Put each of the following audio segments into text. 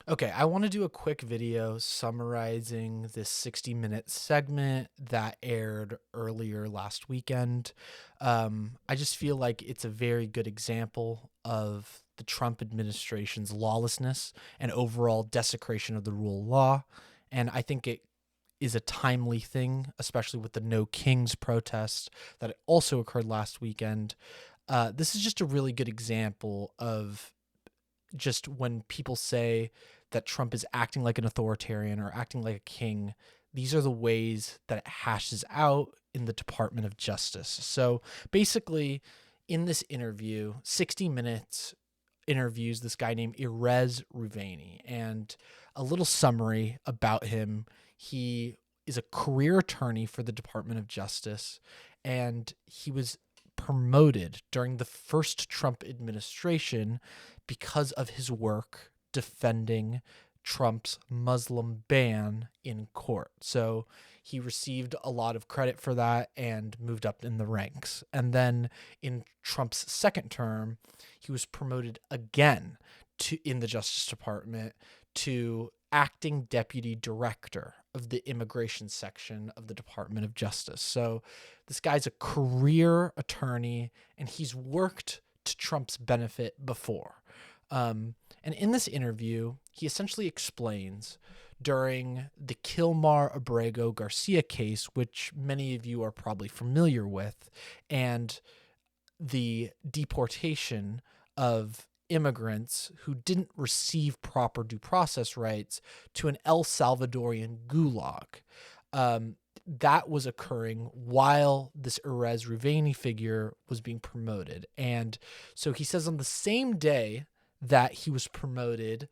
Okay, I want to do a quick video summarizing this 60-minute segment that aired earlier last weekend. I just feel like it's a very good example of the Trump administration's lawlessness and overall desecration of the rule of law. And I think it is a timely thing, especially with the No Kings protest that also occurred last weekend. This is just a really good example of just when people say that Trump is acting like an authoritarian or acting like a king, these are the ways that it hashes out in the Department of Justice. So basically, in this interview, 60 Minutes interviews this guy named Erez Ruvani. And a little summary about him: he is a career attorney for the Department of Justice, and he was promoted during the first Trump administration because of his work defending Trump's Muslim ban in court. So he received a lot of credit for that and moved up in the ranks. And then in Trump's second term, he was promoted again in the Justice Department to acting deputy director of the immigration section of the Department of Justice. So this guy's a career attorney, and he's worked to Trump's benefit before. And in this interview, he essentially explains during the Kilmar Abrego Garcia case, which many of you are probably familiar with, and the deportation of immigrants who didn't receive proper due process rights to an El Salvadorian gulag. That was occurring while this Erez Ruvani figure was being promoted. And so he says on the same day that he was promoted,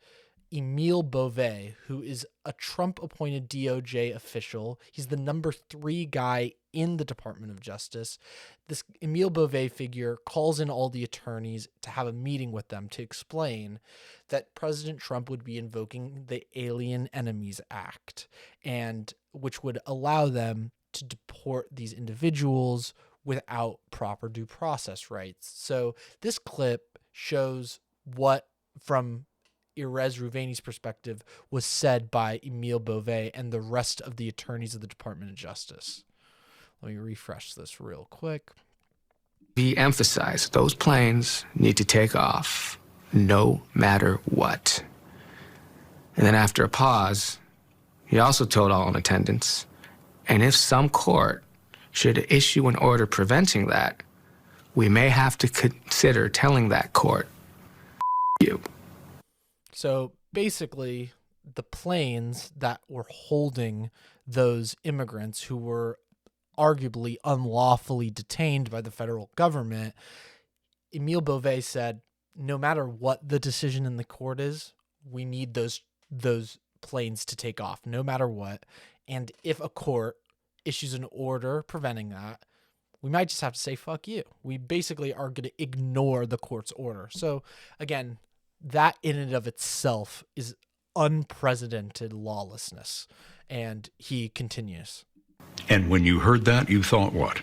Emile Beauvais, who is a Trump-appointed DOJ official, he's the number 3 guy in the Department of Justice. This Emile Beauvais figure calls in all the attorneys to have a meeting with them to explain that President Trump would be invoking the Alien Enemies Act, and which would allow them to deport these individuals without proper due process rights. So this clip shows what, from Erez Ruvani's perspective, was said by Emile Beauvais and the rest of the attorneys of the Department of Justice. Let me refresh this real quick. He emphasized those planes need to take off no matter what. And then after a pause, he also told all in attendance, and if some court should issue an order preventing that, we may have to consider telling that court, you. So basically, the planes that were holding those immigrants who were arguably unlawfully detained by the federal government, Emile Beauvais said, no matter what the decision in the court is, we need those planes to take off, no matter what. And if a court issues an order preventing that, we might just have to say, fuck you. We basically are going to ignore the court's order. So again, that in and of itself is unprecedented lawlessness. And he continues. And when you heard that, you thought what?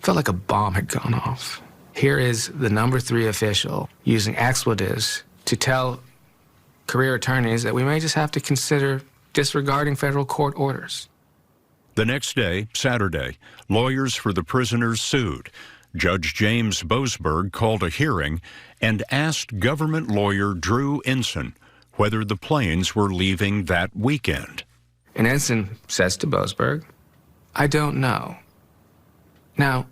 Felt like a bomb had gone off. Here is the number 3 official using expletives to tell career attorneys that we may just have to consider disregarding federal court orders. The next day, Saturday, lawyers for the prisoners sued. Judge James Boasberg called a hearing and asked government lawyer Drew Ensign whether the planes were leaving that weekend. And Ensign says to Boasberg, I don't know. Now,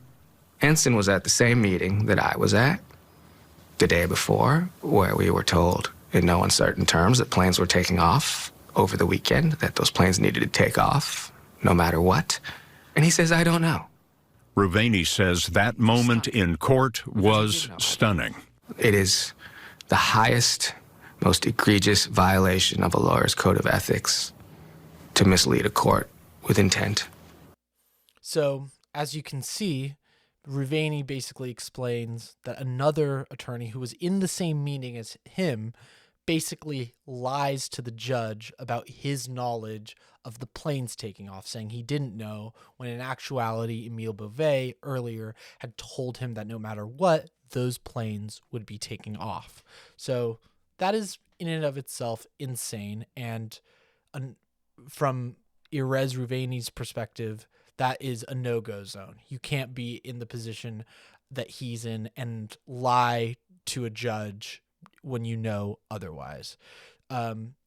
Ensign was at the same meeting that I was at the day before, where we were told in no uncertain terms that planes were taking off over the weekend, that those planes needed to take off no matter what. And he says, I don't know. Ruvani says that moment in court was stunning. It is the highest, most egregious violation of a lawyer's code of ethics to mislead a court with intent. So, as you can see, Ruvani basically explains that another attorney who was in the same meeting as him basically lies to the judge about his knowledge of the planes taking off, saying he didn't know, when in actuality Emile Beauvais earlier had told him that no matter what, those planes would be taking off. So that is in and of itself insane. And from Erez Ruvani's perspective, that is a no-go zone. You can't be in the position that he's in and lie to a judge when you know otherwise.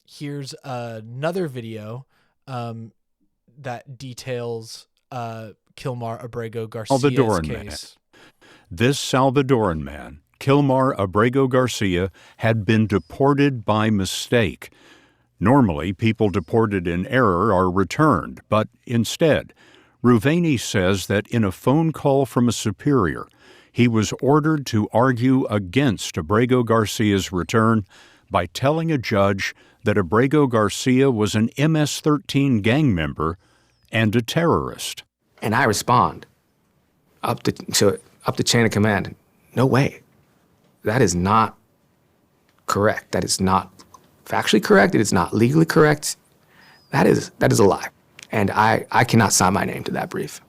Here's another video that details Kilmar Abrego Garcia's Salvadoran case. This Salvadoran man, Kilmar Abrego Garcia, had been deported by mistake. Normally, people deported in error are returned, but instead, Ruvani says that in a phone call from a superior, he was ordered to argue against Abrego Garcia's return by telling a judge that Abrego Garcia was an MS-13 gang member and a terrorist. And I respond up the chain of command. No way. That is not correct. That is not factually correct. It is not legally correct. That is a lie. And I cannot sign my name to that brief.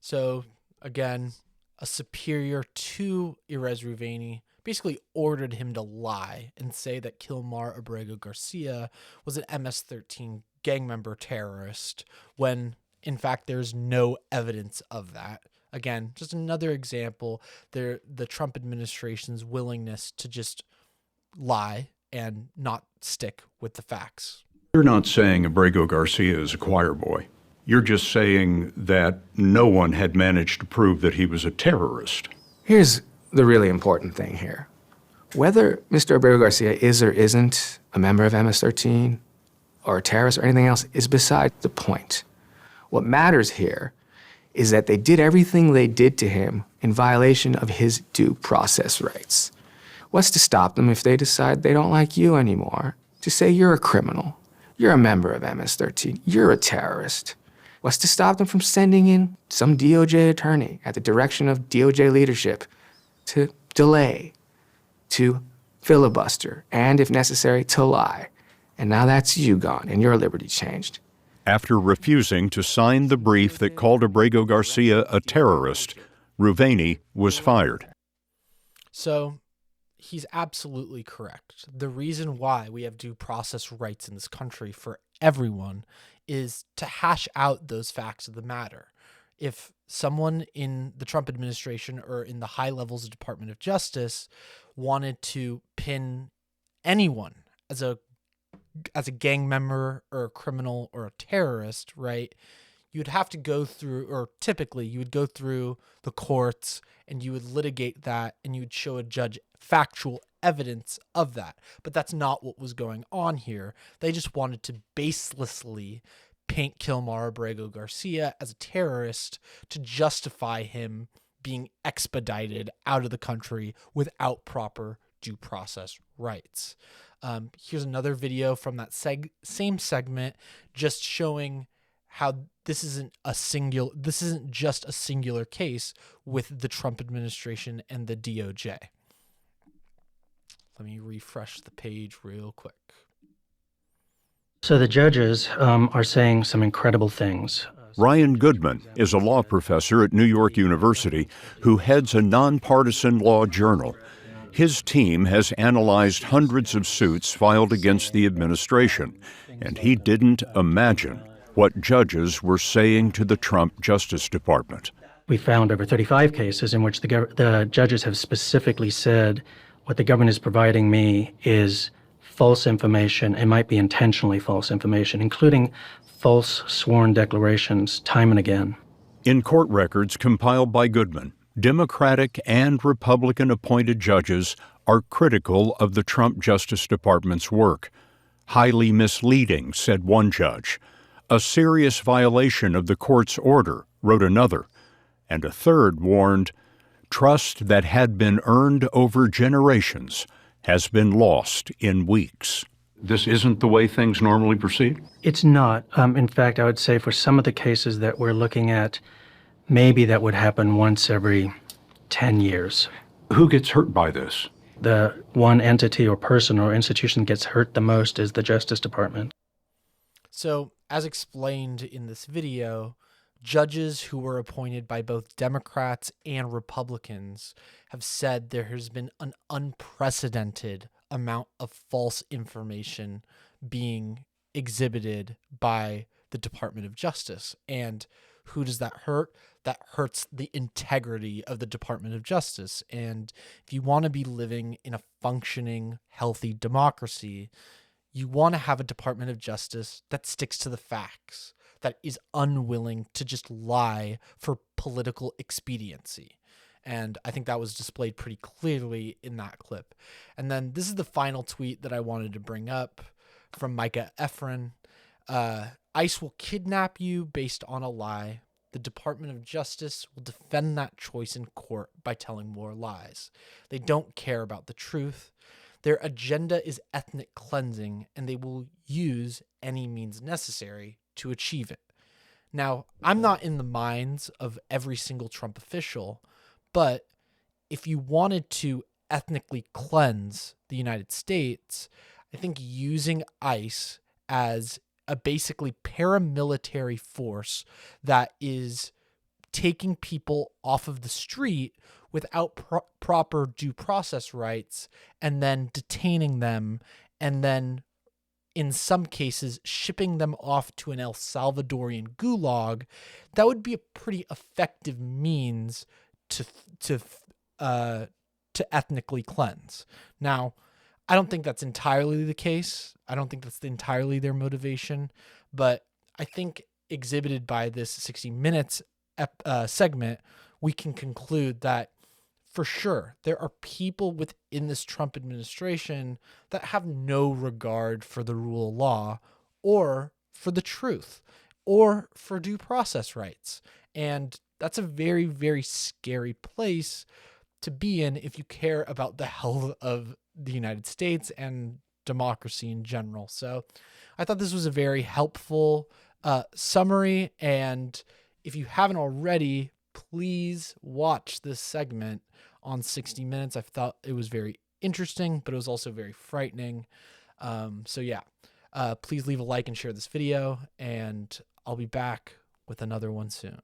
So, again, a superior to Erez Ruvani basically ordered him to lie and say that Kilmar Abrego Garcia was an MS-13 gang member terrorist when, in fact, there's no evidence of that. Again, just another example, the Trump administration's willingness to just lie and not stick with the facts. You're not saying Abrego Garcia is a choir boy. You're just saying that no one had managed to prove that he was a terrorist. Here's the really important thing here. Whether Mr. Abrego Garcia is or isn't a member of MS-13 or a terrorist or anything else is beside the point. What matters here is that they did everything they did to him in violation of his due process rights. What's to stop them if they decide they don't like you anymore? To say you're a criminal, you're a member of MS-13, you're a terrorist. What's to stop them from sending in some DOJ attorney at the direction of DOJ leadership to delay, to filibuster, and if necessary, to lie? And now that's you gone and your liberty changed. After refusing to sign the brief that called Abrego Garcia a terrorist, Ruvani was fired. So he's absolutely correct. The reason why we have due process rights in this country for everyone is to hash out those facts of the matter. If someone in the Trump administration or in the high levels of Department of Justice wanted to pin anyone as a gang member or a criminal or a terrorist, right, you'd have to go through, or typically you would go through the courts and you would litigate that and you would show a judge factual evidence of that. But that's not what was going on here. They just wanted to baselessly paint Kilmar Abrego Garcia as a terrorist to justify him being expedited out of the country without proper due process rights. Here's another video from that same segment, just showing how this isn't just a singular case with the Trump administration and the DOJ. Let me refresh the page real quick. So the judges are saying some incredible things. Ryan Goodman is a law professor at New York University who heads a nonpartisan law journal. His team has analyzed hundreds of suits filed against the administration, and he didn't imagine what judges were saying to the Trump Justice Department. We found over 35 cases in which the judges have specifically said, what the government is providing me is false information. It might be intentionally false information, including false sworn declarations time and again. In court records compiled by Goodman, Democratic and Republican-appointed judges are critical of the Trump Justice Department's work. Highly misleading, said one judge. A serious violation of the court's order, wrote another. And a third warned, trust that had been earned over generations has been lost in weeks. This isn't the way things normally proceed? It's not. In fact, I would say for some of the cases that we're looking at, maybe that would happen once every 10 years. Who gets hurt by this? The one entity or person or institution gets hurt the most is the Justice Department. So, as explained in this video, judges who were appointed by both Democrats and Republicans have said there has been an unprecedented amount of false information being exhibited by the Department of Justice. And who does that hurt? That hurts the integrity of the Department of Justice. And if you want to be living in a functioning, healthy democracy, you want to have a Department of Justice that sticks to the facts, that is unwilling to just lie for political expediency. And I think that was displayed pretty clearly in that clip. And then this is the final tweet that I wanted to bring up from Micah Efron. ICE will kidnap you based on a lie. The Department of Justice will defend that choice in court by telling more lies. They don't care about the truth. Their agenda is ethnic cleansing, and they will use any means necessary to achieve it. Now, I'm not in the minds of every single Trump official, but if you wanted to ethnically cleanse the United States, I think using ICE as a basically paramilitary force that is taking people off of the street without proper due process rights and then detaining them and then in some cases shipping them off to an El Salvadorian gulag, that would be a pretty effective means to ethnically cleanse. Now, I don't think that's entirely the case. I don't think that's entirely their motivation, but I think exhibited by this 60 Minutes segment, we can conclude that for sure there are people within this Trump administration that have no regard for the rule of law or for the truth or for due process rights. And that's a very, very scary place to be in if you care about the health of the United States and democracy in general. So I thought this was a very helpful summary. And if you haven't already, please watch this segment on 60 Minutes. I thought it was very interesting, but it was also very frightening. So yeah, please leave a like and share this video, and I'll be back with another one soon.